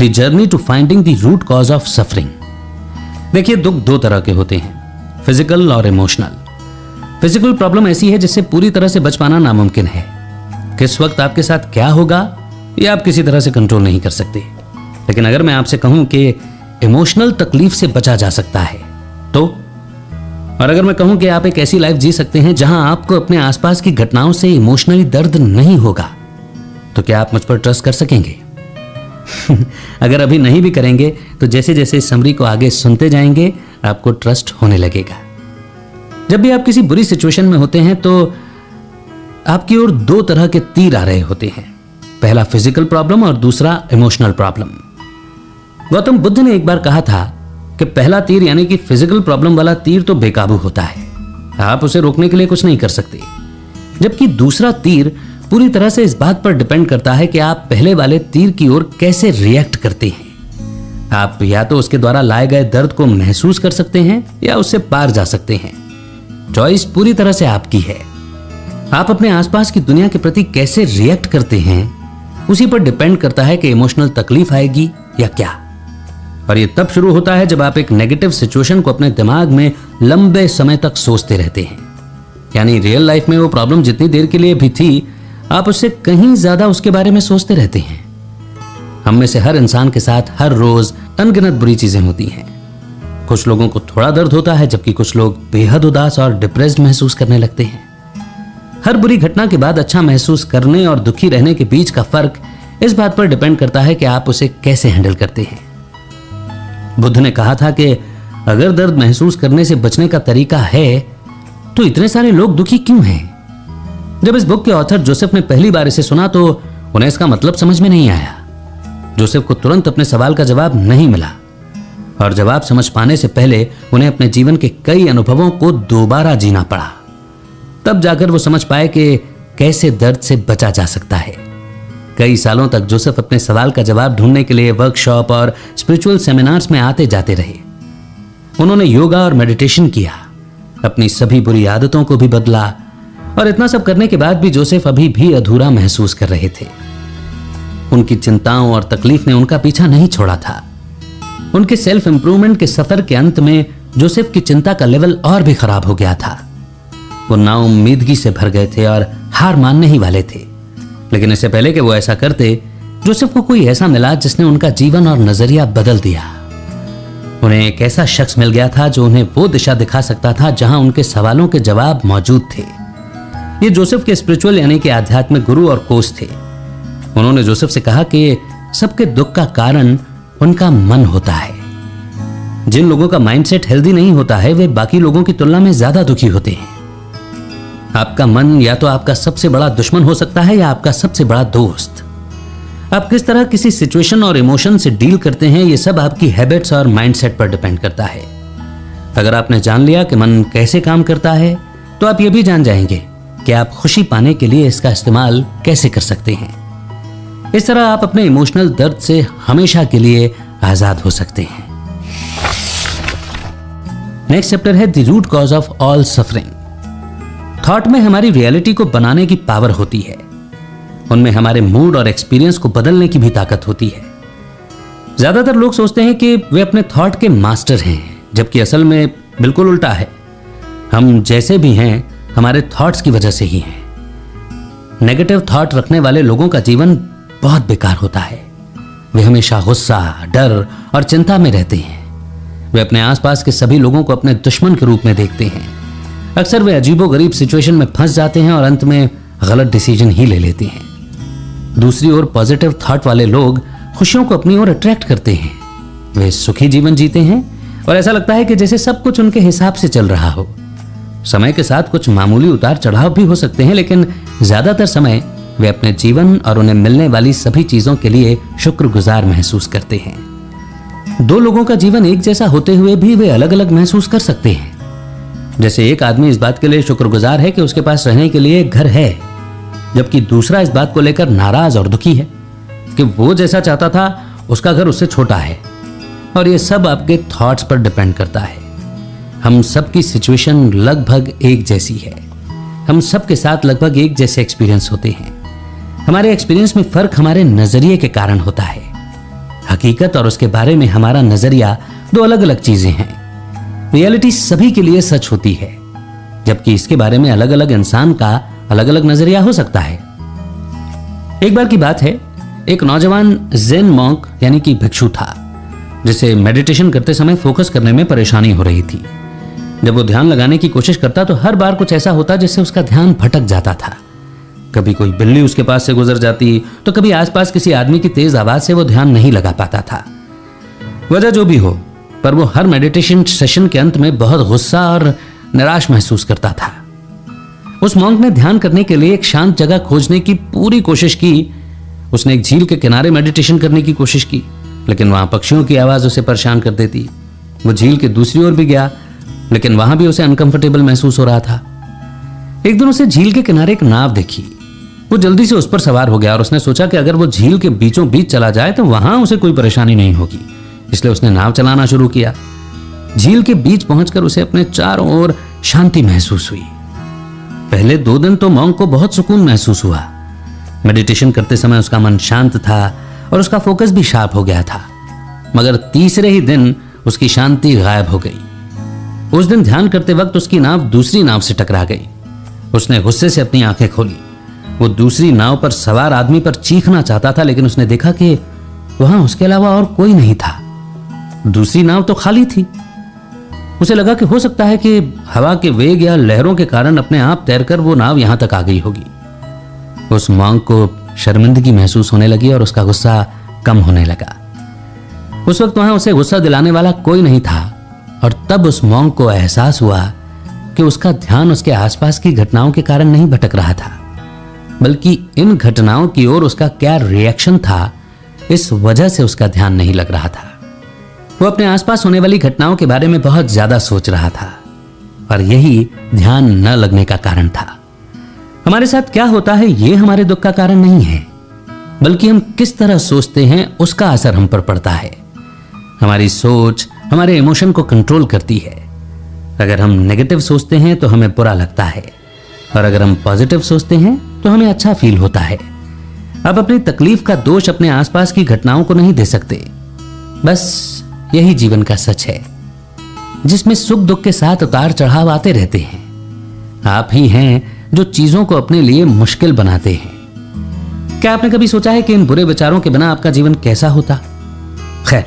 The journey to finding the root cause of suffering. देखिए, दुख दो तरह के होते हैं, फिजिकल और इमोशनल। फिजिकल प्रॉब्लम ऐसी है जिससे पूरी तरह से बच पाना नामुमकिन है। किस वक्त आपके साथ क्या होगा ये आप किसी तरह से कंट्रोल नहीं कर सकते। लेकिन अगर मैं आपसे कहूं कि इमोशनल तकलीफ से बचा जा सकता है तो, और अगर मैं कहूं कि आप एक ऐसी लाइफ जी सकते हैं जहां आपको अपने आसपास की घटनाओं से इमोशनली दर्द नहीं होगा, तो क्या आप मुझ पर ट्रस्ट कर सकेंगे? अगर अभी नहीं भी करेंगे तो जैसे जैसे इस समरी को आगे सुनते जाएंगे आपको ट्रस्ट होने लगेगा। जब भी आप किसी बुरी सिचुएशन में होते हैं तो आपकी ओर दो तरह के तीर आ रहे होते हैं, पहला फिजिकल प्रॉब्लम और दूसरा इमोशनल प्रॉब्लम। गौतम बुद्ध ने एक बार कहा था कि पहला तीर यानी कि फिजिकल प्रॉब्लम वाला तीर तो बेकाबू होता है, आप उसे रोकने के लिए कुछ नहीं कर सकते, जबकि दूसरा तीर पूरी तरह से इस बात पर डिपेंड करता है कि आप पहले वाले तीर की ओर कैसे रिएक्ट करते हैं। आप या तो उसके द्वारा लाए गए दर्द को महसूस कर सकते हैं या उससे पार जा सकते हैं। चॉइस पूरी तरह से आपकी है। आप अपने आसपास की दुनिया के प्रति कैसे रिएक्ट करते हैं उसी पर डिपेंड करता है कि इमोशनल तकलीफ आएगी या क्या। और ये तब शुरू होता है जब आप एक नेगेटिव सिचुएशन को अपने दिमाग में लंबे समय तक सोचते रहते हैं। यानी रियल लाइफ में वो प्रॉब्लम जितनी देर के लिए भी थी, आप उससे कहीं ज्यादा उसके बारे में सोचते रहते हैं। हम में से हर इंसान के साथ हर रोज अनगिनत बुरी चीजें होती हैं। कुछ लोगों को थोड़ा दर्द होता है जबकि कुछ लोग बेहद उदास और डिप्रेस्ड महसूस करने लगते हैं। हर बुरी घटना के बाद अच्छा महसूस करने और दुखी रहने के बीच का फर्क इस बात पर डिपेंड करता है कि आप उसे कैसे हैंडल करते हैं। बुद्ध ने कहा था कि अगर दर्द महसूस करने से बचने का तरीका है तो इतने सारे लोग दुखी क्यों हैं? जब इस बुक के ऑथर जोसेफ ने पहली बार इसे सुना तो उन्हें इसका मतलब समझ में नहीं आया। जोसेफ को तुरंत अपने सवाल का जवाब नहीं मिला और जवाब समझ पाने से पहले उन्हें अपने जीवन के कई अनुभवों को दोबारा जीना पड़ा। तब जाकर वो समझ पाए कि कैसे दर्द से बचा जा सकता है। कई सालों तक जोसेफ अपने सवाल का जवाब ढूंढने के लिए वर्कशॉप और स्पिरिचुअल सेमिनार्स में आते जाते रहे। उन्होंने योगा और मेडिटेशन किया, अपनी सभी बुरी आदतों को भी बदला, और इतना सब करने के बाद भी जोसेफ अभी भी अधूरा महसूस कर रहे थे। उनकी चिंताओं और तकलीफ ने उनका पीछा नहीं छोड़ा था। उनके सेल्फ इंप्रूवमेंट के सफर के अंत में जोसेफ की चिंता का लेवल और भी खराब हो गया था। वो नाउम्मीदगी से भर गए थे और हार मानने ही वाले थे। लेकिन इससे पहले कि वो ऐसा करते, जोसेफ को कोई ऐसा मिला जिसने उनका जीवन और नजरिया बदल दिया। उन्हें एक ऐसा शख्स मिल गया था जो उन्हें वो दिशा दिखा सकता था जहां उनके सवालों के जवाब मौजूद थे। ये जोसेफ के स्पिरिचुअल यानी कि आध्यात्मिक गुरु और कोच थे। उन्होंने जोसेफ से कहा कि सबके दुख का कारण उनका मन होता है। जिन लोगों का माइंडसेट हेल्दी नहीं होता है वे बाकी लोगों की तुलना में ज्यादा दुखी होते हैं। आपका मन या तो आपका सबसे बड़ा दुश्मन हो सकता है या आपका सबसे बड़ा दोस्त। आप किस तरह किसी सिचुएशन और इमोशन से डील करते हैं ये सब आपकी हैबिट्स और माइंडसेट पर डिपेंड करता है। अगर आपने जान लिया कि मन कैसे काम करता है तो आप ये भी जान जाएंगे कि आप खुशी पाने के लिए इसका इस्तेमाल कैसे कर सकते हैं। इस तरह आप अपने इमोशनल दर्द से हमेशा के लिए आजाद हो सकते हैं। नेक्स्ट चैप्टर है the root cause of all suffering. Thought में हमारी रियलिटी को बनाने की पावर होती है। उनमें हमारे मूड और एक्सपीरियंस को बदलने की भी ताकत होती है। ज्यादातर लोग सोचते हैं कि वे अपने थॉट के मास्टर हैं, जबकि असल में बिल्कुल उल्टा है। हम जैसे भी हैं हमारे थॉट्स की वजह से ही हैं। नेगेटिव थॉट रखने वाले लोगों का जीवन बहुत बेकार होता है। वे हमेशा गुस्सा, डर और चिंता में रहते हैं। वे अपने आसपास के सभी लोगों को अपने दुश्मन के रूप में देखते हैं। अक्सर वे अजीबोगरीब सिचुएशन में फंस जाते हैं और अंत में गलत डिसीजन ही ले लेते हैं। दूसरी ओर पॉजिटिव थॉट वाले लोग खुशियों को अपनी ओर अट्रैक्ट करते हैं। वे सुखी जीवन जीते हैं और ऐसा लगता है कि जैसे सब कुछ उनके हिसाब से चल रहा हो। समय के साथ कुछ मामूली उतार चढ़ाव भी हो सकते हैं, लेकिन ज्यादातर समय वे अपने जीवन और उन्हें मिलने वाली सभी चीजों के लिए शुक्रगुजार महसूस करते हैं। दो लोगों का जीवन एक जैसा होते हुए भी वे अलग अलग महसूस कर सकते हैं। जैसे एक आदमी इस बात के लिए शुक्रगुजार है कि उसके पास रहने के लिए घर है, जबकि दूसरा इस बात को लेकर नाराज और दुखी है कि वो जैसा चाहता था उसका घर उससे छोटा है। और ये सब आपके थॉट्स पर डिपेंड करता है। हम सबकी सिचुएशन लगभग एक जैसी है। हम सबके साथ लगभग एक जैसे एक्सपीरियंस होते हैं। हमारे एक्सपीरियंस में फर्क हमारे नजरिए के कारण होता है। हकीकत और उसके बारे में हमारा नजरिया दो अलग अलग चीजें हैं। रियलिटी सभी के लिए सच होती है, जबकि इसके बारे में अलग अलग इंसान का अलग अलग नजरिया हो सकता है। एक बार की बात है, एक नौजवान ज़ेन मॉन्क यानी कि भिक्षु था, जिसे मेडिटेशन करते समय फोकस करने में परेशानी हो रही थी। जब वो ध्यान लगाने की कोशिश करता तो हर बार कुछ ऐसा होता जिससे उसका ध्यान भटक जाता था। कभी कोई बिल्ली उसके पास से गुजर जाती, तो कभी आसपास किसी आदमी की तेज आवाज से वो ध्यान नहीं लगा पाता था। वजह जो भी हो, पर वो हर मेडिटेशन सेशन के अंत में बहुत गुस्सा और निराश महसूस करता था। उस मॉन्क ने ध्यान करने के लिए एक शांत जगह खोजने की पूरी कोशिश की। उसने एक झील के किनारे मेडिटेशन करने की कोशिश की, लेकिन वहां पक्षियों की आवाज उसे परेशान कर देती। वो झील के दूसरी ओर भी गया, लेकिन वहां भी उसे अनकंफर्टेबल महसूस हो रहा था। एक दिन उसे झील के किनारे एक नाव दिखी। वो जल्दी से उस पर सवार हो गया और उसने सोचा कि अगर वो झील के बीचों बीच चला जाए तो वहां उसे कोई परेशानी नहीं होगी, इसलिए उसने नाव चलाना शुरू किया। झील के बीच पहुंचकर उसे अपने चारों ओर शांति महसूस हुई। पहले 2 दिन तो मॉन्क को बहुत सुकून महसूस हुआ। मेडिटेशन करते समय उसका मन शांत था और उसका फोकस भी शार्प हो गया था। मगर तीसरे ही दिन उसकी शांति गायब हो गई। उस दिन ध्यान करते वक्त उसकी नाव दूसरी नाव से टकरा गई। उसने गुस्से से अपनी आंखें खोली। वो दूसरी नाव पर सवार आदमी पर चीखना चाहता था, लेकिन उसने देखा कि वहां उसके अलावा और कोई नहीं था। दूसरी नाव तो खाली थी। उसे लगा कि हो सकता है कि हवा के वेग या लहरों के कारण अपने आप तैरकर वो नाव यहां तक आ गई होगी। उस मॉन्क को शर्मिंदगी महसूस होने लगी और उसका गुस्सा कम होने लगा। उस वक्त वहां उसे गुस्सा दिलाने वाला कोई नहीं था, और तब उस मॉन्क को एहसास हुआ कि उसका ध्यान उसके आसपास की घटनाओं के कारण नहीं भटक रहा था, बल्कि इन घटनाओं की ओर उसका क्या रिएक्शन था, इस वजह से उसका ध्यान नहीं लग रहा था। वो अपने आसपास होने वाली घटनाओं के बारे में बहुत ज्यादा सोच रहा था, और यही ध्यान न लगने का कारण था। हमारे साथ क्या होता है ये हमारे दुख का कारण नहीं है, बल्कि हम किस तरह सोचते हैं उसका असर हम पर पड़ता है। हमारी सोच हमारे इमोशन को कंट्रोल करती है। अगर हम नेगेटिव सोचते हैं तो हमें बुरा लगता है, और अगर हम पॉजिटिव सोचते हैं तो हमें अच्छा फील होता है। आप अपनी तकलीफ का दोष अपने आसपास की घटनाओं को नहीं दे सकते। बस यही जीवन का सच है, जिसमें सुख दुख के साथ उतार चढ़ाव आते रहते हैं। आप ही हैं जो चीजों को अपने लिए मुश्किल बनाते हैं। क्या आपने कभी सोचा है कि इन बुरे विचारों के बिना आपका जीवन कैसा होता? खैर,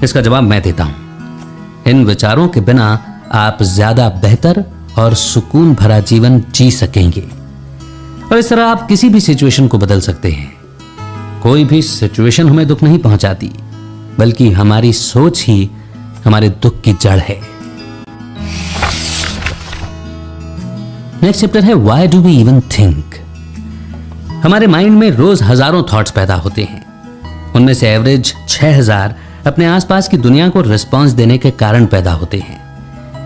इसका जवाब मैं देता हूं। इन विचारों के बिना आप ज्यादा बेहतर और सुकून भरा जीवन जी सकेंगे, और इस तरह आप किसी भी सिचुएशन को बदल सकते हैं। कोई भी सिचुएशन हमें दुख नहीं पहुंचाती, बल्कि हमारी सोच ही हमारे दुख की जड़ है। नेक्स्ट चैप्टर है why do we even think. हमारे माइंड में रोज हजारों थॉट्स पैदा होते हैं। उनमें से एवरेज 6000 अपने आसपास की दुनिया को रिस्पॉन्स देने के कारण पैदा होते हैं।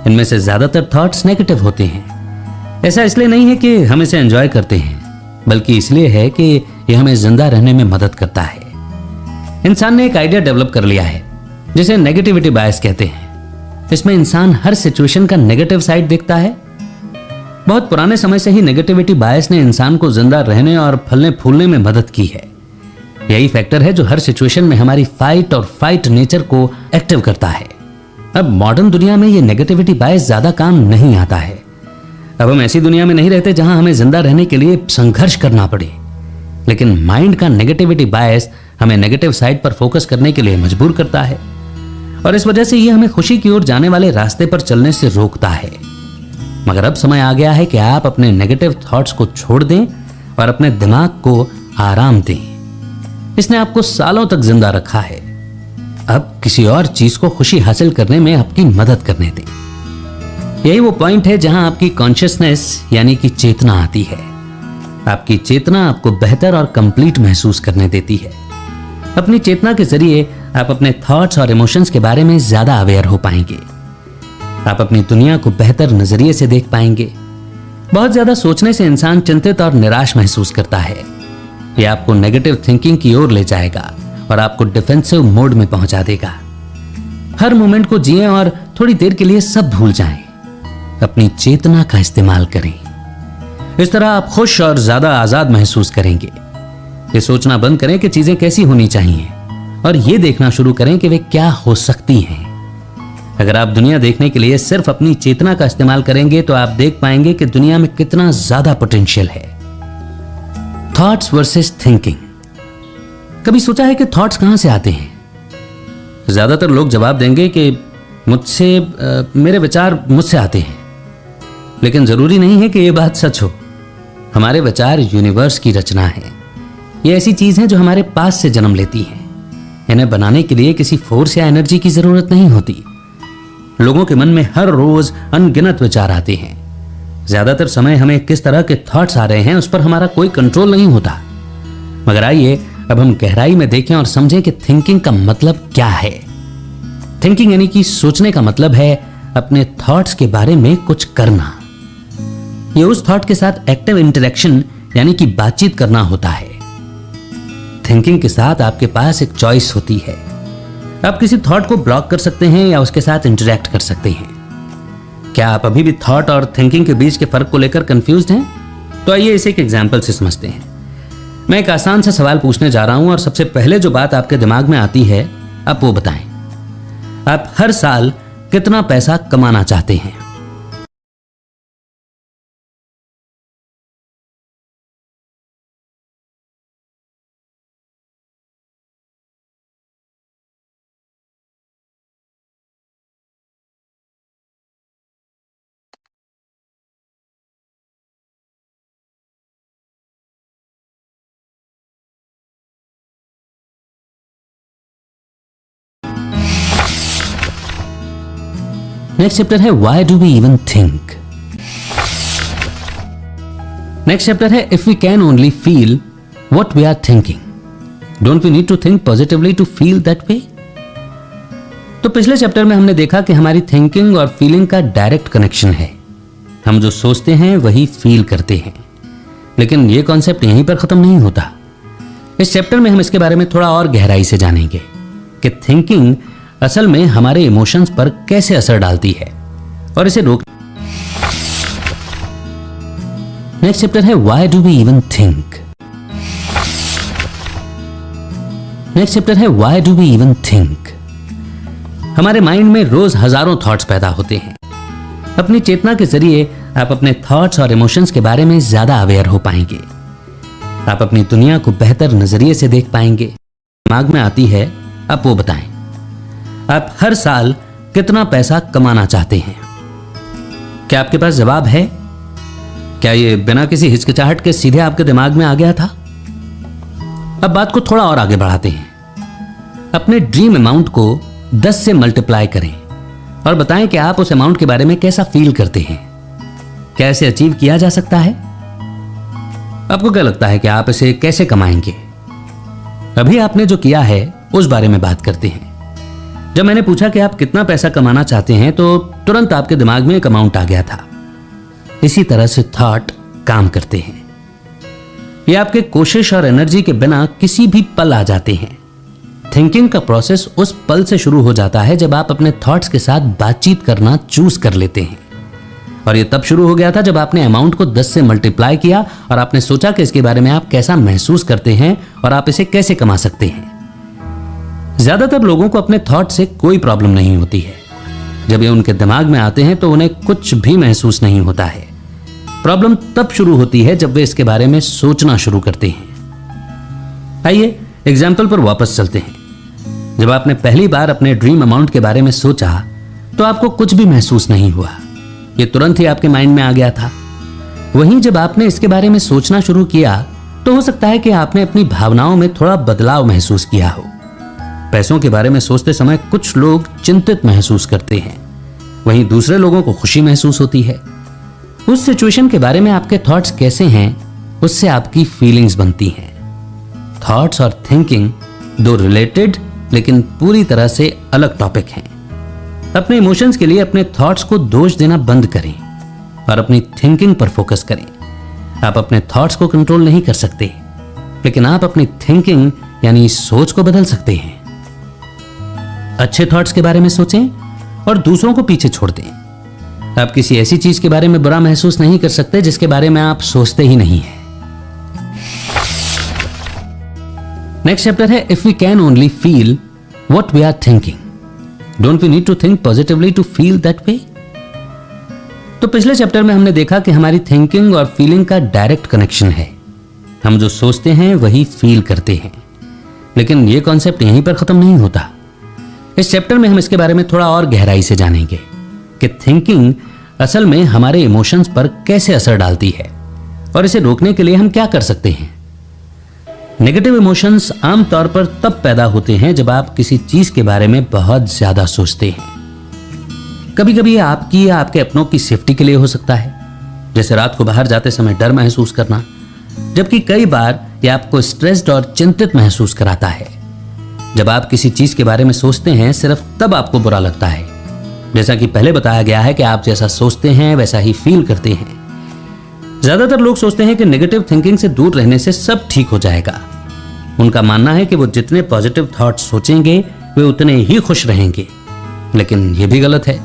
इनमें से ज्यादातर थॉट्स नेगेटिव होते हैं। ऐसा इसलिए नहीं है कि हम इसे एंजॉय करते हैं, बल्कि इसलिए है कि यह हमें जिंदा रहने में मदद करता है। इंसान ने एक आइडिया डेवलप कर लिया है जिसे नेगेटिविटी बायस कहते हैं। इसमें इंसान हर सिचुएशन का नेगेटिव साइड देखता है। बहुत पुराने समय से ही नेगेटिविटी बायस ने इंसान को जिंदा रहने और फलने फूलने में मदद की है। यही फैक्टर है जो हर सिचुएशन में हमारी फाइट और फाइट नेचर को एक्टिव करता है। अब मॉडर्न दुनिया में ये नेगेटिविटी बायस ज्यादा काम नहीं आता है। अब हम ऐसी दुनिया में नहीं रहते जहां हमें जिंदा रहने के लिए संघर्ष करना पड़े, लेकिन माइंड का नेगेटिविटी बायस हमें नेगेटिव साइड पर फोकस करने के लिए मजबूर करता है, और इस वजह से ये हमें खुशी की ओर जाने वाले रास्ते पर चलने से रोकता है। मगर अब समय आ गया है कि आप अपने नेगेटिव थॉट्स को छोड़ दें और अपने दिमाग को आराम दें। इसने आपको सालों तक जिंदा रखा है। अब किसी और चीज को खुशी हासिल करने में आपकी मदद करने दें। यही वो पॉइंट है जहां आपकी कॉन्शियसनेस यानी कि चेतना आती है। आपकी चेतना आपको बेहतर और कंप्लीट महसूस करने देती है। अपनी चेतना के जरिए आप अपने थॉट्स और इमोशंस के बारे में ज्यादा अवेयर हो पाएंगे। आप अपनी दुनिया को बेहतर नजरिए से देख पाएंगे। बहुत ज्यादा सोचने से इंसान चिंतित और निराश महसूस करता है। यह आपको नेगेटिव थिंकिंग की ओर ले जाएगा और आपको डिफेंसिव मोड में पहुंचा देगा। हर मोमेंट को जिएं और थोड़ी देर के लिए सब भूल जाएं। अपनी चेतना का इस्तेमाल करें। इस तरह आप खुश और ज्यादा आजाद महसूस करेंगे। ये सोचना बंद करें कि चीजें कैसी होनी चाहिए और ये देखना शुरू करें कि वे क्या हो सकती हैं। अगर आप दुनिया देखने के लिए सिर्फ अपनी चेतना का इस्तेमाल करेंगे तो आप देख पाएंगे कि दुनिया में कितना ज्यादा पोटेंशियल है। Thoughts versus thinking. कभी सोचा है कि थॉट्स कहां से आते हैं? ज्यादातर लोग जवाब देंगे कि मेरे विचार मुझसे आते हैं, लेकिन जरूरी नहीं है कि यह बात सच हो। हमारे विचार यूनिवर्स की रचना है। ये ऐसी चीज है जो हमारे पास से जन्म लेती है। इन्हें बनाने के लिए किसी फोर्स या एनर्जी की जरूरत नहीं होती। लोगों के मन में हर रोज अनगिनत विचार आते हैं। ज्यादातर समय हमें किस तरह के थॉट्स आ रहे हैं उस पर हमारा कोई कंट्रोल नहीं होता। मगर आइए अब हम गहराई में देखें और समझें कि थिंकिंग का मतलब क्या है। थिंकिंग यानी कि सोचने का मतलब है अपने थॉट्स के बारे में कुछ करना। यह उस थॉट के साथ एक्टिव इंटरेक्शन यानी कि बातचीत करना होता है। थिंकिंग के साथ आपके पास एक चॉइस होती है। आप किसी थॉट को ब्लॉक कर सकते हैं या उसके साथ इंटरेक्ट कर सकते हैं। क्या आप अभी भी थॉट और थिंकिंग के बीच के फर्क को लेकर कंफ्यूज्ड हैं? तो आइए इसे एक एग्जांपल से समझते हैं। मैं एक आसान सा सवाल पूछने जा रहा हूं और सबसे पहले जो बात आपके दिमाग में आती है आप वो बताएं। आप हर साल कितना पैसा कमाना चाहते हैं? नेक्स्ट चैप्टर है why do we even think. Next chapter है if we can only feel what we are thinking don't we need to think positively to feel that way. तो पिछले चैप्टर में हमने देखा कि हमारी थिंकिंग और फीलिंग का डायरेक्ट कनेक्शन है। हम जो सोचते हैं वही फील करते हैं। लेकिन यह कॉन्सेप्ट यहीं पर खत्म नहीं होता। इस चैप्टर में हम इसके बारे में थोड़ा और गहराई से जानेंगे कि थिंकिंग असल में हमारे इमोशंस पर कैसे असर डालती है और इसे रोक। नेक्स्ट चैप्टर है why do we even think. Next chapter है why do we even think. हमारे माइंड में रोज हजारों थॉट्स पैदा होते हैं। अपनी चेतना के जरिए आप अपने थॉट्स और इमोशंस के बारे में ज्यादा अवेयर हो पाएंगे। आप अपनी दुनिया को बेहतर नजरिए से देख पाएंगे। दिमाग में आती है आप वो बताएं। आप हर साल कितना पैसा कमाना चाहते हैं? क्या आपके पास जवाब है? क्या ये बिना किसी हिचकिचाहट के सीधे आपके दिमाग में आ गया था? अब बात को थोड़ा और आगे बढ़ाते हैं। अपने ड्रीम अमाउंट को 10 से मल्टीप्लाई करें और बताएं कि आप उस अमाउंट के बारे में कैसा फील करते हैं। क्या इसे अचीव किया जा सकता है? आपको क्या लगता है कि आप इसे कैसे कमाएंगे? अभी आपने जो किया है उस बारे में बात करते हैं। जब मैंने पूछा कि आप कितना पैसा कमाना चाहते हैं तो तुरंत आपके दिमाग में एक अमाउंट आ गया था। इसी तरह से थॉट काम करते हैं। ये आपके कोशिश और एनर्जी के बिना किसी भी पल आ जाते हैं। थिंकिंग का प्रोसेस उस पल से शुरू हो जाता है जब आप अपने थॉट्स के साथ बातचीत करना चूज कर लेते हैं। और ये तब शुरू हो गया था जब आपने अमाउंट को 10 से मल्टीप्लाई किया और आपने सोचा कि इसके बारे में आप कैसा महसूस करते हैं और आप इसे कैसे कमा सकते हैं। ज्यादातर लोगों को अपने थॉट से कोई प्रॉब्लम नहीं होती है। जब ये उनके दिमाग में आते हैं तो उन्हें कुछ भी महसूस नहीं होता है। प्रॉब्लम तब शुरू होती है जब वे इसके बारे में सोचना शुरू करते हैं। आइए एग्जाम्पल पर वापस चलते हैं। जब आपने पहली बार अपने ड्रीम अमाउंट के बारे में सोचा तो आपको कुछ भी महसूस नहीं हुआ। ये तुरंत ही आपके माइंड में आ गया था। वहीं जब आपने इसके बारे में सोचना शुरू किया तो हो सकता है कि आपने अपनी भावनाओं में थोड़ा बदलाव महसूस किया हो। पैसों के बारे में सोचते समय कुछ लोग चिंतित महसूस करते हैं, वहीं दूसरे लोगों को खुशी महसूस होती है। उस सिचुएशन के बारे में आपके थॉट्स कैसे हैं उससे आपकी फीलिंग्स बनती हैं। थॉट्स और थिंकिंग दो रिलेटेड लेकिन पूरी तरह से अलग टॉपिक हैं। अपने इमोशंस के लिए अपने थॉट्स को दोष देना बंद करें और अपनी थिंकिंग पर फोकस करें। आप अपने थॉट्स को कंट्रोल नहीं कर सकते, लेकिन आप अपनी थिंकिंग यानी सोच को बदल सकते हैं। अच्छे थॉट्स के बारे में सोचें और दूसरों को पीछे छोड़ दें। आप किसी ऐसी चीज के बारे में बुरा महसूस नहीं कर सकते जिसके बारे में आप सोचते ही नहीं हैं। नेक्स्ट चैप्टर है if we can only feel what we are thinking don't we need to think positively to feel that way. तो पिछले चैप्टर में हमने देखा कि हमारी थिंकिंग और फीलिंग का डायरेक्ट कनेक्शन है। हम जो सोचते हैं वही फील करते हैं। लेकिन यह कॉन्सेप्ट यहीं पर खत्म नहीं होता। इस चैप्टर में हम इसके बारे में थोड़ा और गहराई से जानेंगे कि थिंकिंग असल में हमारे इमोशंस पर कैसे असर डालती है और इसे रोकने के लिए हम क्या कर सकते हैं। नेगेटिव इमोशंस आमतौर पर तब पैदा होते हैं जब आप किसी चीज के बारे में बहुत ज्यादा सोचते हैं। कभी कभी आपकी या आपके अपनों की सेफ्टी के लिए हो सकता है, जैसे रात को बाहर जाते समय डर महसूस करना, जबकि कई बार यह आपको स्ट्रेस्ड और चिंतित महसूस कराता है। जब आप किसी चीज के बारे में सोचते हैं सिर्फ तब आपको बुरा लगता है। जैसा कि पहले बताया गया है कि आप जैसा सोचते हैं वैसा ही फील करते हैं। ज्यादातर लोग सोचते हैं कि नेगेटिव थिंकिंग से दूर रहने से सब ठीक हो जाएगा। उनका मानना है कि वो जितने पॉजिटिव थॉट्स सोचेंगे वे उतने ही खुश रहेंगे, लेकिन यह भी गलत है।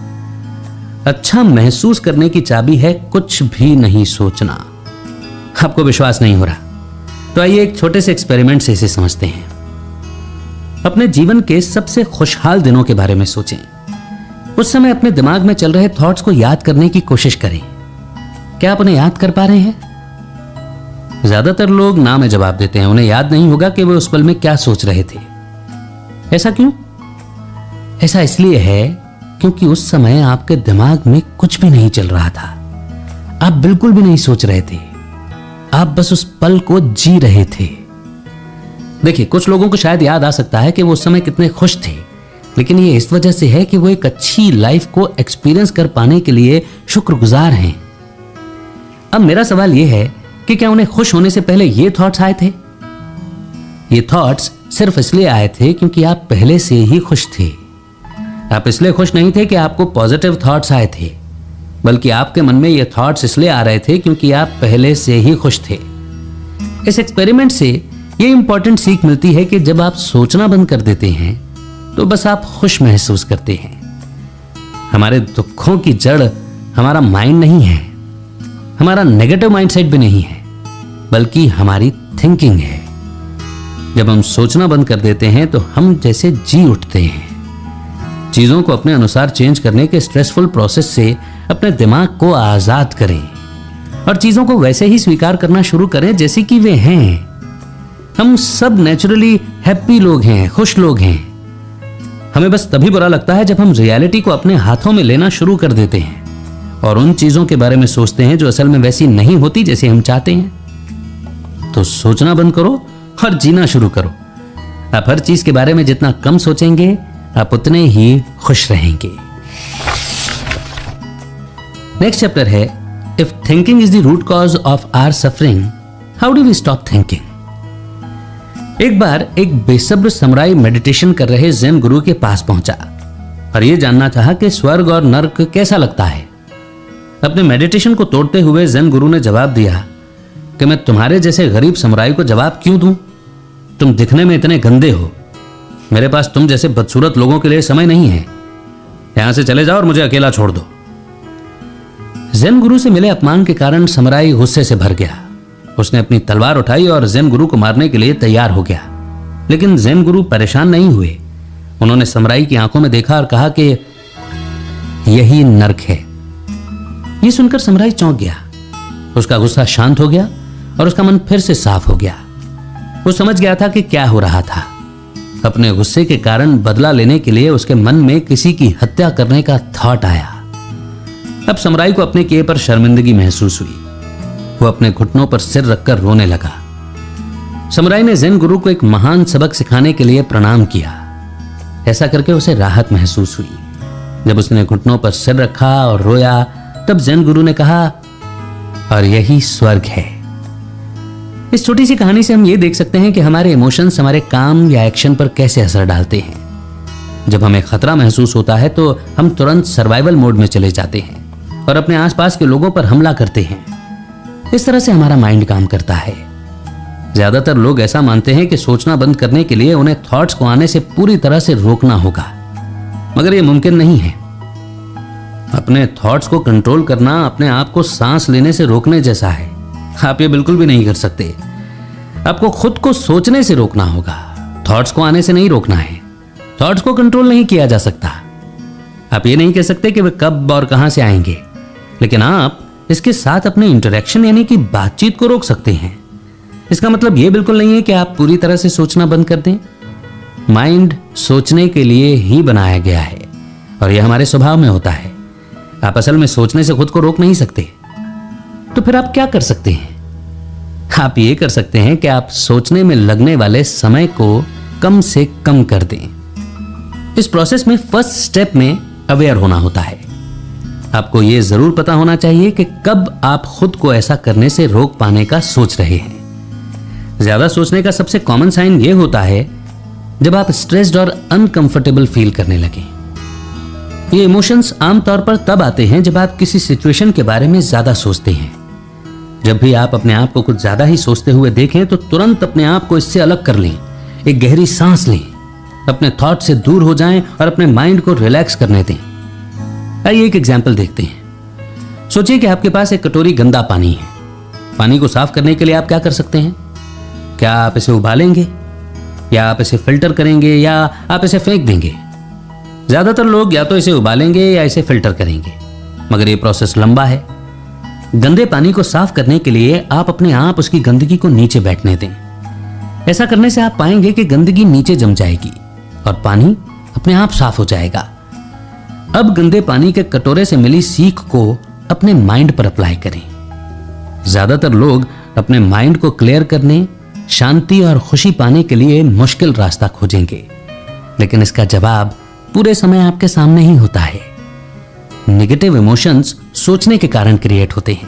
अच्छा महसूस करने की चाबी है कुछ भी नहीं सोचना। आपको विश्वास नहीं हो रहा तो आइए एक छोटे से एक्सपेरिमेंट से इसे समझते हैं। अपने जीवन के सबसे खुशहाल दिनों के बारे में सोचें। उस समय अपने दिमाग में चल रहे थॉट्स को याद करने की कोशिश करें। क्या आप उन्हें याद कर पा रहे हैं? ज्यादातर लोग ना में जवाब देते हैं। उन्हें याद नहीं होगा कि वे उस पल में क्या सोच रहे थे। ऐसा क्यों? ऐसा इसलिए है क्योंकि उस समय आपके दिमाग में कुछ भी नहीं चल रहा था। आप बिल्कुल भी नहीं सोच रहे थे। आप बस उस पल को जी रहे थे। देखिए, कुछ लोगों को शायद याद आ सकता है कि वो उस समय कितने खुश थे, लेकिन ये इस वजह से है कि वो एक अच्छी लाइफ को एक्सपीरियंस कर पाने के लिए शुक्रगुजार हैं। अब मेरा सवाल यह है कि क्या उन्हें खुश होने से पहले ये थॉट्स आए थे? ये थॉट्स सिर्फ इसलिए आए थे क्योंकि आप पहले से ही खुश थे। आप इसलिए खुश नहीं थे कि आपको पॉजिटिव थॉट्स आए थे, बल्कि आपके मन में ये थॉट्स इसलिए आ रहे थे क्योंकि आप पहले से ही खुश थे। इस एक्सपेरिमेंट से ये इंपॉर्टेंट सीख मिलती है कि जब आप सोचना बंद कर देते हैं तो बस आप खुश महसूस करते हैं। हमारे दुखों की जड़ हमारा माइंड नहीं है, हमारा नेगेटिव माइंडसेट भी नहीं है, बल्कि हमारी थिंकिंग है। जब हम सोचना बंद कर देते हैं तो हम जैसे जी उठते हैं। चीजों को अपने अनुसार चेंज करने के स्ट्रेसफुल प्रोसेस से अपने दिमाग को आजाद करें और चीजों को वैसे ही स्वीकार करना शुरू करें जैसे कि वे हैं। हम सब नेचुरली हैप्पी लोग हैं, खुश लोग हैं। हमें बस तभी बुरा लगता है जब हम रियलिटी को अपने हाथों में लेना शुरू कर देते हैं और उन चीजों के बारे में सोचते हैं जो असल में वैसी नहीं होती जैसे हम चाहते हैं। तो सोचना बंद करो और जीना शुरू करो। आप हर चीज के बारे में जितना कम सोचेंगे आप उतने ही खुश रहेंगे। नेक्स्ट चैप्टर है if thinking is the root cause of our suffering how do we stop thinking. एक बार एक बेसब्र समुराई मेडिटेशन कर रहे ज़ेन गुरु के पास पहुंचा और यह जानना चाहा कि स्वर्ग और नर्क कैसा लगता है। अपने मेडिटेशन को तोड़ते हुए ज़ेन गुरु ने जवाब दिया कि मैं तुम्हारे जैसे गरीब समुराई को जवाब क्यों दूं? तुम दिखने में इतने गंदे हो। मेरे पास तुम जैसे बदसूरत लोगों के लिए समय नहीं है। यहां से चले जाओ और मुझे अकेला छोड़ दो। ज़ेन गुरु से मिले अपमान के कारण समुराई गुस्से से भर गया। उसने अपनी तलवार उठाई और ज़ेन गुरु को मारने के लिए तैयार हो गया, लेकिन ज़ेन गुरु परेशान नहीं हुए। उन्होंने समुराई की आंखों में देखा और कहा कि यही नर्क है। यह सुनकर समुराई चौंक गया। उसका गुस्सा शांत हो गया और उसका मन फिर से साफ हो गया। वो समझ गया था कि क्या हो रहा था। अपने गुस्से के कारण बदला लेने के लिए उसके मन में किसी की हत्या करने का थॉट आया। अब समुराई को अपने किए पर शर्मिंदगी महसूस हुई। वो अपने घुटनों पर सिर रखकर रोने लगा। समुराई ने ज़ेन गुरु को एक महान सबक सिखाने के लिए प्रणाम किया। ऐसा करके उसे राहत महसूस हुई। जब उसने घुटनों पर सिर रखा और रोया तब ज़ेन गुरु ने कहा, और यही स्वर्ग है। इस छोटी सी कहानी से हम ये देख सकते हैं कि हमारे इमोशंस हमारे काम या एक्शन पर कैसे असर डालते हैं। जब हमें खतरा महसूस होता है तो हम तुरंत सर्वाइवल मोड में चले जाते हैं और अपने आसपास के लोगों पर हमला करते हैं। इस तरह से हमारा माइंड काम करता है। ज्यादातर लोग ऐसा मानते हैं कि सोचना बंद करने के लिए उन्हें थॉट्स को आने से पूरी तरह से रोकना होगा, मगर यह मुमकिन नहीं है। अपने थॉट्स को कंट्रोल करना अपने आप को सांस लेने से रोकने जैसा है। आप ये बिल्कुल भी नहीं कर सकते। आपको खुद को सोचने से रोकना होगा। थॉट्स को आने से नहीं रोकना है, थॉट्स को कंट्रोल नहीं किया जा सकता। आप ये नहीं कह सकते कि वे कब और कहां से आएंगे, लेकिन आप इसके साथ अपने इंटरेक्शन यानी कि बातचीत को रोक सकते हैं। इसका मतलब यह बिल्कुल नहीं है कि आप पूरी तरह से सोचना बंद कर दें। माइंड सोचने के लिए ही बनाया गया है और यह हमारे स्वभाव में होता है। आप असल में सोचने से खुद को रोक नहीं सकते। तो फिर आप क्या कर सकते हैं? आप ये कर सकते हैं कि आप सोचने में लगने वाले समय को कम से कम कर दें। इस प्रोसेस में फर्स्ट स्टेप में अवेयर होना होता है। आपको यह जरूर पता होना चाहिए कि कब आप खुद को ऐसा करने से रोक पाने का सोच रहे हैं। ज्यादा सोचने का सबसे कॉमन साइन यह होता है जब आप स्ट्रेस्ड और अनकंफर्टेबल फील करने लगें। ये इमोशंस आमतौर पर तब आते हैं जब आप किसी सिचुएशन के बारे में ज्यादा सोचते हैं। जब भी आप अपने आप को कुछ ज्यादा ही सोचते हुए देखें तो तुरंत अपने आप को इससे अलग कर लें, एक गहरी सांस लें, अपने थॉट से दूर हो जाएं और अपने माइंड को रिलैक्स करने दें। आइए एक एग्जाम्पल देखते हैं। सोचिए कि आपके पास एक कटोरी गंदा पानी है। पानी को साफ करने के लिए आप क्या कर सकते हैं? क्या आप इसे उबालेंगे, या आप इसे फिल्टर करेंगे, या आप इसे फेंक देंगे? ज्यादातर लोग या तो इसे उबालेंगे या इसे फिल्टर करेंगे, मगर यह प्रोसेस लंबा है। गंदे पानी को साफ करने के लिए आप अपने आप उसकी गंदगी को नीचे बैठने दें। ऐसा करने से आप पाएंगे कि गंदगी नीचे जम जाएगी और पानी अपने आप साफ हो जाएगा। अब गंदे पानी के कटोरे से मिली सीख को अपने माइंड पर अप्लाई करें। ज्यादातर लोग अपने माइंड को क्लियर करने, शांति और खुशी पाने के लिए मुश्किल रास्ता खोजेंगे, लेकिन इसका जवाब पूरे समय आपके सामने ही होता है। नेगेटिव इमोशंस सोचने के कारण क्रिएट होते हैं।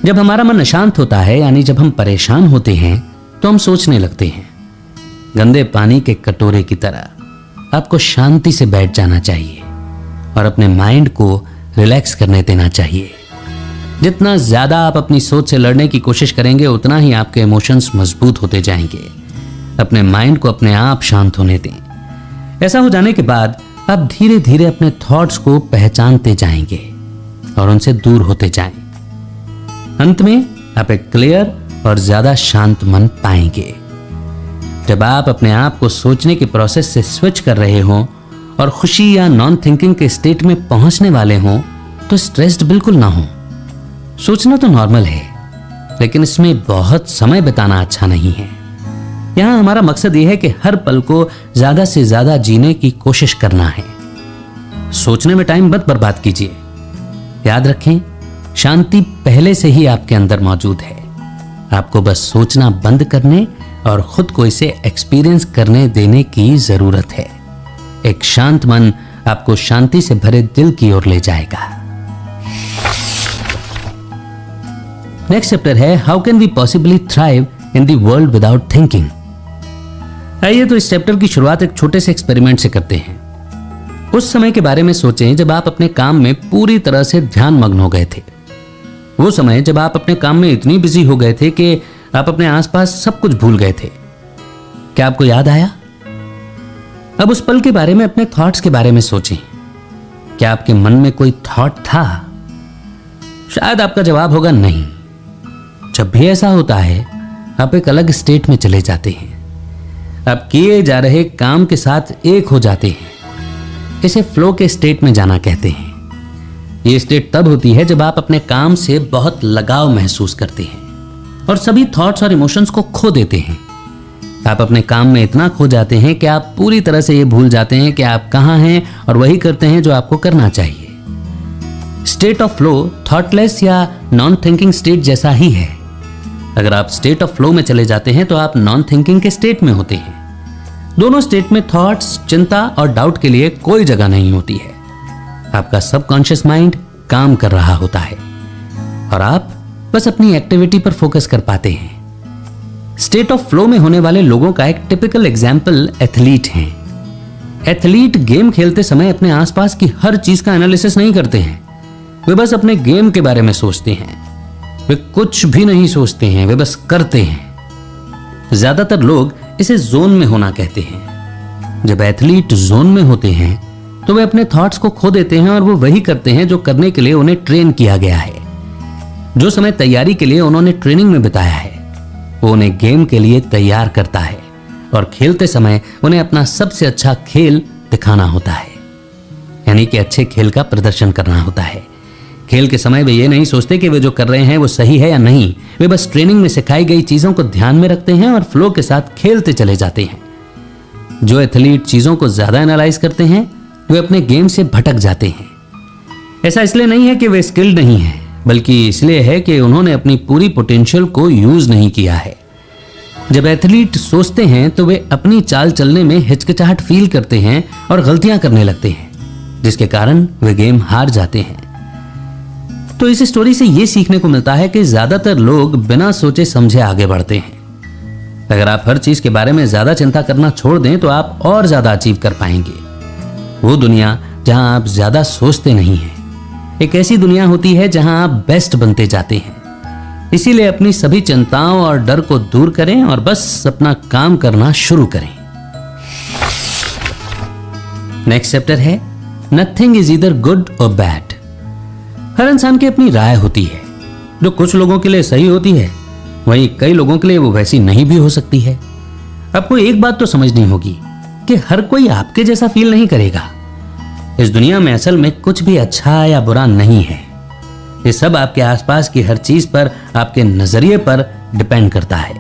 जब हमारा मन अशांत होता है, यानी जब हम परेशान होते हैं, तो हम सोचने लगते हैं। गंदे पानी के कटोरे की तरह आपको शांति से बैठ जाना चाहिए और अपने माइंड को रिलैक्स करने देना चाहिए। जितना ज्यादा आप अपनी सोच से लड़ने की कोशिश करेंगे, उतना ही आपके इमोशंस मजबूत होते जाएंगे। अपने माइंड को अपने आप शांत होने दें। ऐसा हो जाने के बाद आप धीरे धीरे अपने थॉट्स को पहचानते जाएंगे और उनसे दूर होते जाएं। अंत में आप एक क्लियर और ज्यादा शांत मन पाएंगे। जब आप अपने आप को सोचने के प्रोसेस से स्विच कर रहे हो और खुशी या नॉन थिंकिंग के स्टेट में पहुंचने वाले हो, तो स्ट्रेस्ड बिल्कुल ना हो। सोचना तो नॉर्मल है, लेकिन इसमें बहुत समय बिताना अच्छा नहीं है। यहां हमारा मकसद यह है कि हर पल को ज्यादा से ज्यादा जीने की कोशिश करना है। सोचने में टाइम मत बर्बाद कीजिए। याद रखें, शांति पहले से ही आपके अंदर मौजूद है। आपको बस सोचना बंद करने और खुद को इसे एक्सपीरियंस करने देने की जरूरत है। एक शांत मन आपको शांति से भरे दिल की ओर ले जाएगा। नेक्स्ट चैप्टर है how can we possibly thrive in the world without thinking. आइए तो इस चैप्टर की शुरुआत एक छोटे से एक्सपेरिमेंट से करते हैं। उस समय के बारे में सोचें जब आप अपने काम में पूरी तरह से ध्यान मग्न हो गए थे। वो समय जब आप अपने काम में इतनी बिजी हो गए थे कि आप अपने आसपास सब कुछ भूल गए थे। क्या आपको याद आया? अब उस पल के बारे में, अपने थॉट्स के बारे में सोचें। क्या आपके मन में कोई थॉट था? शायद आपका जवाब होगा नहीं। जब भी ऐसा होता है, आप एक अलग स्टेट में चले जाते हैं। आप किए जा रहे काम के साथ एक हो जाते हैं। इसे फ्लो के स्टेट में जाना कहते हैं। यह स्टेट तब होती है जब आप अपने काम से बहुत लगाव महसूस करते हैं और सभी थॉट्स और इमोशंस को खो देते हैं। आप अपने काम में इतना खो जाते हैं कि आप पूरी तरह से यह भूल जाते हैं कि आप कहां हैं और वही करते हैं जो आपको करना चाहिए। स्टेट ऑफ फ्लो थॉटलेस या नॉन थिंकिंग स्टेट जैसा ही है। अगर आप स्टेट ऑफ फ्लो में चले जाते हैं तो आप नॉन थिंकिंग के स्टेट में होते हैं। दोनों स्टेट में थॉट्स, चिंता और डाउट के लिए कोई जगह नहीं होती है। आपका सबकॉन्शियस माइंड काम कर रहा होता है और आप बस अपनी एक्टिविटी पर फोकस कर पाते हैं। स्टेट ऑफ फ्लो में होने वाले लोगों का एक टिपिकल एग्जाम्पल एथलीट हैं। एथलीट गेम खेलते समय अपने आसपास की हर चीज का एनालिसिस नहीं करते हैं। वे बस अपने गेम के बारे में सोचते हैं। वे कुछ भी नहीं सोचते हैं, वे बस करते हैं। ज्यादातर लोग इसे जोन में होना कहते हैं। जब एथलीट जोन में होते हैं तो वे अपने थॉट्स को खो देते हैं और वो वही करते हैं जो करने के लिए उन्हें ट्रेन किया गया है। जो समय तैयारी के लिए उन्होंने ट्रेनिंग में बिताया है, वो उन्हें गेम के लिए तैयार करता है और खेलते समय उन्हें अपना सबसे अच्छा खेल दिखाना होता है, यानी कि अच्छे खेल का प्रदर्शन करना होता है। खेल के समय वे ये नहीं सोचते कि वे जो कर रहे हैं वो सही है या नहीं। वे बस ट्रेनिंग में सिखाई गई चीजों को ध्यान में रखते हैं और फ्लो के साथ खेलते चले जाते हैं। जो एथलीट चीजों को ज्यादा एनालाइज करते हैं वे अपने गेम से भटक जाते हैं। ऐसा इसलिए नहीं है कि वे स्किल्ड नहीं हैं, बल्कि इसलिए है कि उन्होंने अपनी पूरी पोटेंशियल को यूज नहीं किया है। जब एथलीट सोचते हैं तो वे अपनी चाल चलने में हिचकिचाहट फील करते हैं और गलतियां करने लगते हैं, जिसके कारण वे गेम हार जाते हैं। तो इस स्टोरी से यह सीखने को मिलता है कि ज्यादातर लोग बिना सोचे समझे आगे बढ़ते हैं। अगर आप हर चीज के बारे में ज्यादा चिंता करना छोड़ दें तो आप और ज्यादा अचीव कर पाएंगे। वो दुनिया जहां आप ज्यादा सोचते नहीं हैं, एक ऐसी दुनिया होती है जहां आप बेस्ट बनते जाते हैं। इसीलिए अपनी सभी चिंताओं और डर को दूर करें और बस अपना काम करना शुरू करें। नेक्स्ट चैप्टर है नथिंग इज ईदर गुड और बैड। हर इंसान की अपनी राय होती है, जो कुछ लोगों के लिए सही होती है, वहीं कई लोगों के लिए वो वैसी नहीं भी हो सकती है। आपको एक बात तो समझनी होगी कि हर कोई आपके जैसा फील नहीं करेगा। इस दुनिया में असल में कुछ भी अच्छा या बुरा नहीं है। ये सब आपके आसपास की हर चीज पर, आपके नजरिए पर डिपेंड करता है।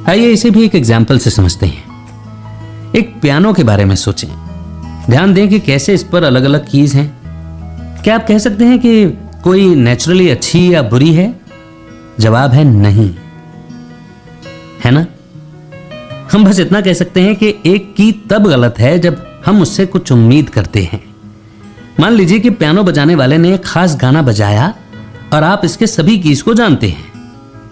आइए इसे भी एक एग्जाम्पल से समझते हैं। एक पियानो के बारे में सोचें। ध्यान दें कि कैसे इस पर अलग अलग कीज हैं। क्या आप कह सकते हैं कि कोई नेचुरली अच्छी या बुरी है? जवाब है नहीं, है ना? हम बस इतना कह सकते हैं कि एक की तब गलत है जब हम उससे कुछ उम्मीद करते हैं। मान लीजिए कि पियानो बजाने वाले ने एक खास गाना बजाया और आप इसके सभी कीज को जानते हैं,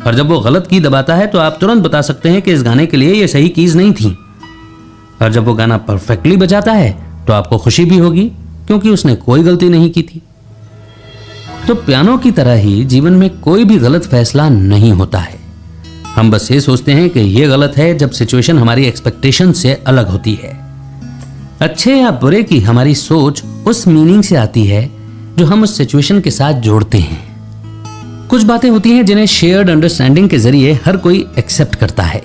और जब वो गलत की दबाता है तो आप तुरंत बता सकते हैं कि इस गाने के लिए ये सही कीज नहीं थी। और जब वो गाना परफेक्टली बजाता है तो आपको खुशी भी होगी, क्योंकि उसने कोई गलती नहीं की थी। तो पियानो की तरह ही जीवन में कोई भी गलत फैसला नहीं होता है। हम बस ये सोचते हैं कि ये गलत है जब सिचुएशन हमारी एक्सपेक्टेशन से अलग होती है। अच्छे या बुरे की हमारी सोच उस मीनिंग से आती है जो हम उस सिचुएशन के साथ जोड़ते हैं। कुछ बातें होती हैं जिन्हें शेयर्ड अंडरस्टैंडिंग के जरिए हर कोई एक्सेप्ट करता है।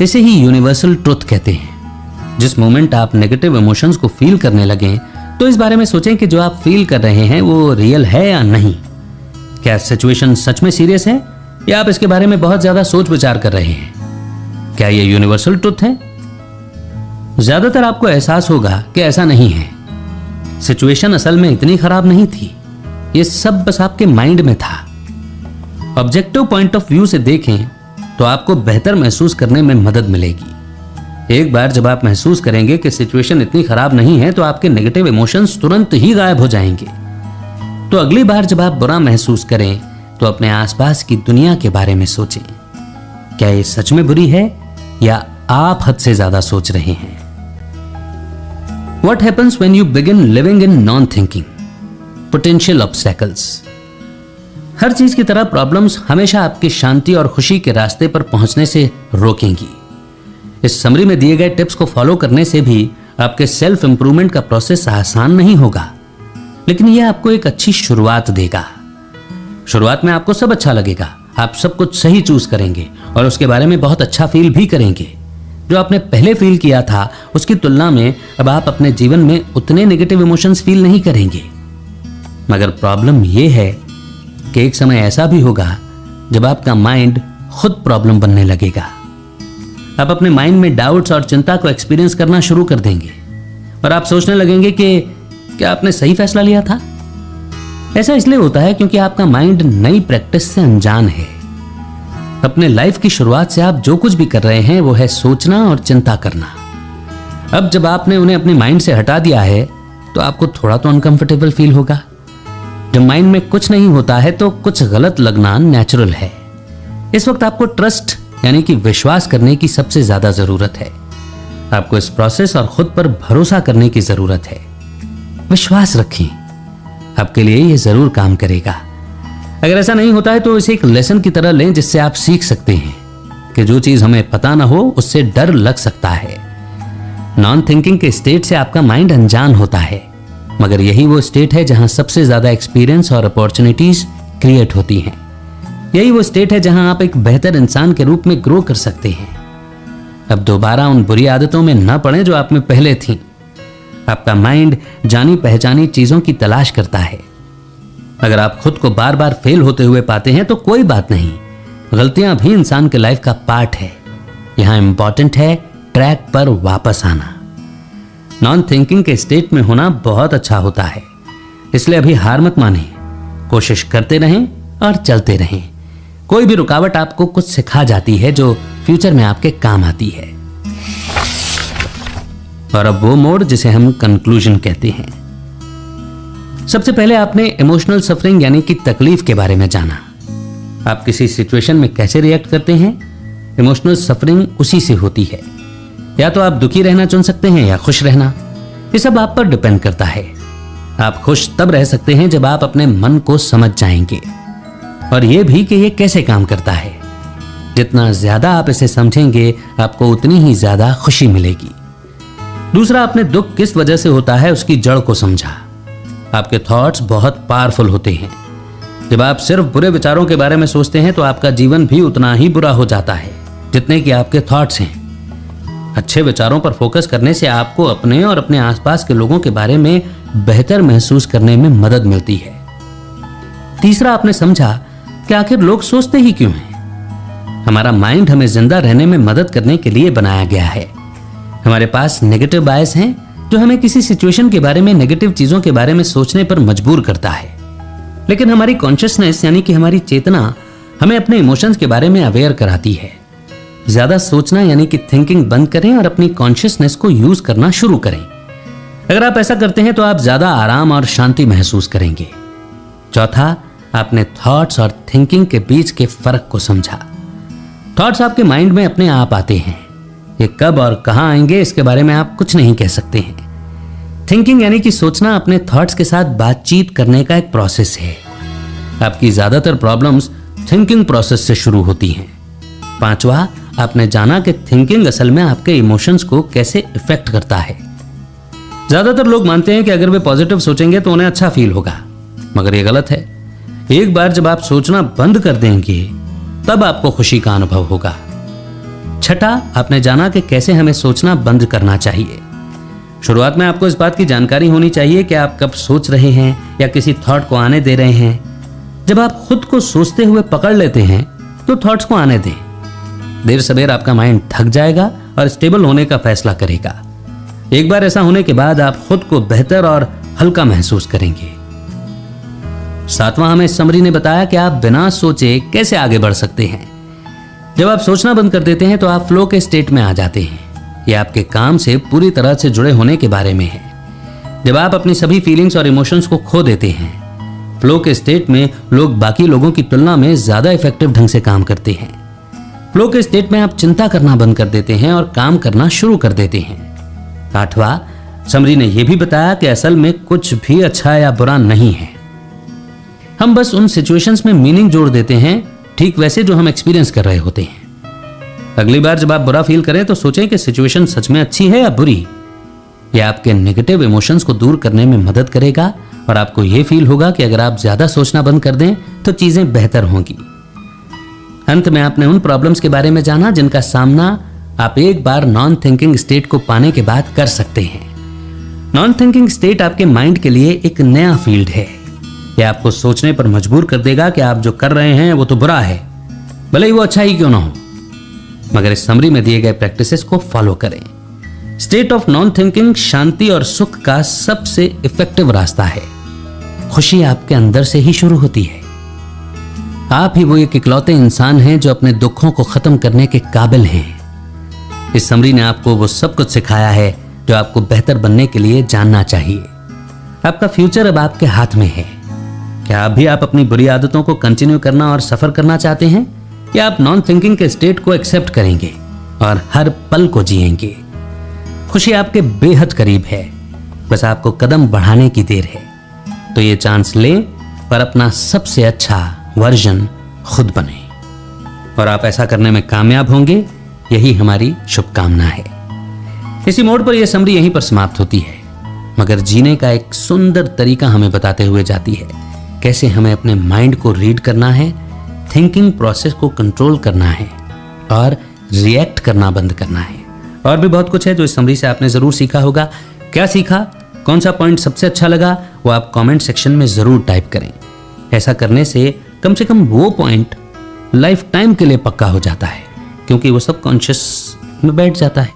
इसे ही यूनिवर्सल ट्रुथ कहते हैं। जिस मोमेंट आप नेगेटिव इमोशंस को फील करने लगें तो इस बारे में सोचें कि जो आप फील कर रहे हैं वो रियल है या नहीं। क्या सिचुएशन सच में सीरियस है या आप इसके बारे में बहुत ज्यादा सोच विचार कर रहे हैं? क्या ये यूनिवर्सल ट्रुथ है? ज्यादातर आपको एहसास होगा कि ऐसा नहीं है। सिचुएशन असल में इतनी खराब नहीं थी, ये सब बस आपके माइंड में था। ऑब्जेक्टिव पॉइंट ऑफ व्यू से देखें तो आपको बेहतर महसूस करने में मदद मिलेगी। एक बार जब आप महसूस करेंगे कि सिचुएशन इतनी खराब नहीं है तो आपके नेगेटिव इमोशंस तुरंत ही गायब हो जाएंगे। तो अगली बार जब आप बुरा महसूस करें तो अपने आसपास की दुनिया के बारे में सोचें। क्या ये सच में बुरी है या आप हद से ज्यादा सोच रहे हैं? What happens when you begin living in non-thinking? Potential obstacles. हर चीज की तरह प्रॉब्लम्स हमेशा आपकी शांति और खुशी के रास्ते पर पहुंचने से रोकेंगी। इस समरी में दिए गए टिप्स को फॉलो करने से भी आपके सेल्फ इंप्रूवमेंट का प्रोसेस आसान नहीं होगा, लेकिन यह आपको एक अच्छी शुरुआत देगा। शुरुआत में आपको सब अच्छा लगेगा, आप सब कुछ सही चूज करेंगे और उसके बारे में बहुत अच्छा फील भी करेंगे। जो आपने पहले फील किया था उसकी तुलना में अब आप अपने जीवन में उतने नेगेटिव इमोशंस फील नहीं करेंगे। मगर प्रॉब्लम यह है कि एक समय ऐसा भी होगा जब आपका माइंड खुद प्रॉब्लम बनने लगेगा। आप अपने माइंड में डाउट्स और चिंता को एक्सपीरियंस करना शुरू कर देंगे और आप सोचने लगेंगे कि क्या आपने सही फैसला लिया था। ऐसा इसलिए होता है क्योंकि आपका माइंड नई प्रैक्टिस से अनजान है। अपने लाइफ की शुरुआत से आप जो कुछ भी कर रहे हैं वो है सोचना और चिंता करना। अब जब आपने उन्हें अपने माइंड से हटा दिया है तो आपको थोड़ा तो अनकंफर्टेबल फील होगा। जब माइंड में कुछ नहीं होता है तो कुछ गलत लगना नेचुरल है। इस वक्त आपको ट्रस्ट यानी कि विश्वास करने की सबसे ज्यादा जरूरत है। आपको इस प्रोसेस और खुद पर भरोसा करने की जरूरत है। विश्वास रखें, आपके लिए यह जरूर काम करेगा। अगर ऐसा नहीं होता है तो इसे एक लेसन की तरह लें जिससे आप सीख सकते हैं कि जो चीज हमें पता ना हो उससे डर लग सकता है। नॉन थिंकिंग के स्टेट से आपका माइंड अनजान होता है, मगर यही वो स्टेट है जहां सबसे ज्यादा एक्सपीरियंस और अपॉर्चुनिटीज क्रिएट होती हैं। यही वो स्टेट है जहां आप एक बेहतर इंसान के रूप में ग्रो कर सकते हैं। अब दोबारा उन बुरी आदतों में न पड़े जो आप में पहले थीं। आपका माइंड जानी पहचानी चीजों की तलाश करता है। अगर आप खुद को बार बार फेल होते हुए पाते हैं तो कोई बात नहीं, गलतियां भी इंसान के लाइफ का पार्ट है। यहां इंपॉर्टेंट है ट्रैक पर वापस आना। नॉन थिंकिंग के स्टेट में होना बहुत अच्छा होता है, इसलिए अभी हार मत माने, कोशिश करते रहें और चलते रहें। कोई भी रुकावट आपको कुछ सिखा जाती है जो फ्यूचर में आपके काम आती है। और अब वो मोड जिसे हम कंक्लूजन कहते हैं। सबसे पहले आपने इमोशनल सफरिंग यानी कि तकलीफ के बारे में जाना। आप किसी सिचुएशन में कैसे रिएक्ट करते हैं, इमोशनल सफरिंग उसी से होती है। या तो आप दुखी रहना चुन सकते हैं या खुश रहना, ये सब आप पर डिपेंड करता है। आप खुश तब रह सकते हैं जब आप अपने मन को समझ जाएंगे, और यह भी कि यह कैसे काम करता है। जितना ज्यादा आप इसे समझेंगे आपको उतनी ही ज्यादा खुशी मिलेगी। दूसरा, आपने दुख किस वजह से होता है उसकी जड़ को समझा। आपके थॉट्स बहुत पावरफुल होते हैं। जब आप सिर्फ बुरे विचारों के बारे में सोचते हैं तो आपका जीवन भी उतना ही बुरा हो जाता है जितने कि आपके थॉट्स हैं। अच्छे विचारों पर फोकस करने से आपको अपने और अपने आसपास के लोगों के बारे में बेहतर महसूस करने में मदद मिलती है। तीसरा, आपने समझा कि आखिर लोग सोचते ही क्यों हैं। हमारा माइंड हमें जिंदा रहने में मदद करने के लिए बनाया गया है। हमारे पास नेगेटिव बायस हैं जो हमें किसी सिचुएशन के बारे में, नेगेटिव चीजों के बारे में सोचने पर मजबूर करता है। लेकिन हमारी कॉन्शियसनेस यानी कि हमारी चेतना हमें अपने इमोशंस के बारे में अवेयर कराती है। ज्यादा सोचना यानी कि थिंकिंग बंद करें और अपनी कॉन्शियसनेस को यूज करना शुरू करें। अगर आप ऐसा करते हैं तो आप ज्यादा आराम और शांति महसूस करेंगे। चौथा, आपने थॉट्स और थिंकिंग के बीच के फर्क को समझा। थॉट्स आपके माइंड में अपने आप आते हैं, ये कब और कहां आएंगे इसके बारे में आप कुछ नहीं कह सकते हैं। थिंकिंग यानी कि सोचना अपने थॉट्स के साथ बातचीत करने का एक प्रोसेस है। आपकी ज्यादातर प्रॉब्लम्स थिंकिंग प्रोसेस से शुरू होती हैं। पांचवा, आपने जाना कि थिंकिंग असल में आपके इमोशंस को कैसे इफेक्ट करता है। ज्यादातर लोग मानते हैं कि अगर वे पॉजिटिव सोचेंगे तो उन्हें अच्छा फील होगा, मगर यह गलत है। एक बार जब आप सोचना बंद कर देंगे तब आपको खुशी का अनुभव होगा। छठा, आपने जाना कि कैसे हमें सोचना बंद करना चाहिए। शुरुआत में आपको इस बात की जानकारी होनी चाहिए कि आप कब सोच रहे हैं या किसी थॉट को आने दे रहे हैं। जब आप खुद को सोचते हुए पकड़ लेते हैं तो थॉट्स को आने दें। देर सवेर आपका माइंड थक जाएगा और स्टेबल होने का फैसला करेगा। एक बार ऐसा होने के बाद आप खुद को बेहतर और हल्का महसूस करेंगे। सातवां, हमें समरी ने बताया कि आप बिना सोचे कैसे आगे बढ़ सकते हैं। जब आप सोचना बंद कर देते हैं तो आप फ्लो के स्टेट में आ जाते हैं। यह आपके काम से पूरी तरह से जुड़े होने के बारे में है। जब आप अपनी सभी फीलिंग्स और इमोशंस को खो देते हैं, फ्लो के स्टेट में लोग बाकी लोगों की तुलना में ज्यादा इफेक्टिव ढंग से काम करते हैं। फ्लो के स्टेट में आप चिंता करना बंद कर देते हैं और काम करना शुरू कर देते हैं। आठवां, समरी ने यह भी बताया कि असल में कुछ भी अच्छा या बुरा नहीं है। हम बस उन सिचुएशंस में मीनिंग जोड़ देते हैं, ठीक वैसे जो हम एक्सपीरियंस कर रहे होते हैं। अगली बार जब आप बुरा फील करें तो सोचें कि सिचुएशन सच में अच्छी है या बुरी। यह आपके नेगेटिव इमोशंस को दूर करने में मदद करेगा और आपको यह फील होगा कि अगर आप ज्यादा सोचना बंद कर दें तो चीजें बेहतर होंगी। अंत में आपने उन प्रॉब्लम्स के बारे में जाना जिनका सामना आप एक बार नॉन थिंकिंग स्टेट को पाने के बाद कर सकते हैं। नॉन थिंकिंग स्टेट आपके माइंड के लिए एक नया फील्ड है। यह आपको सोचने पर मजबूर कर देगा कि आप जो कर रहे हैं वो तो बुरा है, भले ही वो अच्छा ही क्यों ना हो। मगर इस समरी में दिए गए प्रैक्टिसेस को फॉलो करें। स्टेट ऑफ नॉन थिंकिंग शांति और सुख का सबसे इफेक्टिव रास्ता है। खुशी आपके अंदर से ही शुरू होती है। आप ही वो एक इकलौते इंसान हैं जो अपने दुखों को खत्म करने के काबिल हैं। इस समरी ने आपको वो सब कुछ सिखाया है जो आपको बेहतर बनने के लिए जानना चाहिए। आपका फ्यूचर अब आपके हाथ में है। क्या आप अपनी बुरी आदतों को कंटिन्यू करना और सफर करना चाहते हैं, या आप नॉन थिंकिंग के स्टेट को एक्सेप्ट करेंगे और हर पल को जिएंगे? खुशी आपके बेहद करीब है, बस आपको कदम बढ़ाने की देर है। तो ये चांस ले और अपना सबसे अच्छा वर्जन खुद बने, और आप ऐसा करने में कामयाब होंगे, यही हमारी शुभकामना है। इसी मोड़ पर यह समरी यहीं पर समाप्त होती है, मगर जीने का एक सुंदर तरीका हमें बताते हुए जाती है कैसे हमें अपने माइंड को रीड करना है, थिंकिंग प्रोसेस को कंट्रोल करना है और रिएक्ट करना बंद करना है। और भी बहुत कुछ है जो इस समरी से आपने ज़रूर सीखा होगा। क्या सीखा, कौन सा पॉइंट सबसे अच्छा लगा, वो आप कमेंट सेक्शन में ज़रूर टाइप करें। ऐसा करने से कम वो पॉइंट लाइफ टाइम के लिए पक्का हो जाता है, क्योंकि वो सबकॉन्शियस में बैठ जाता है।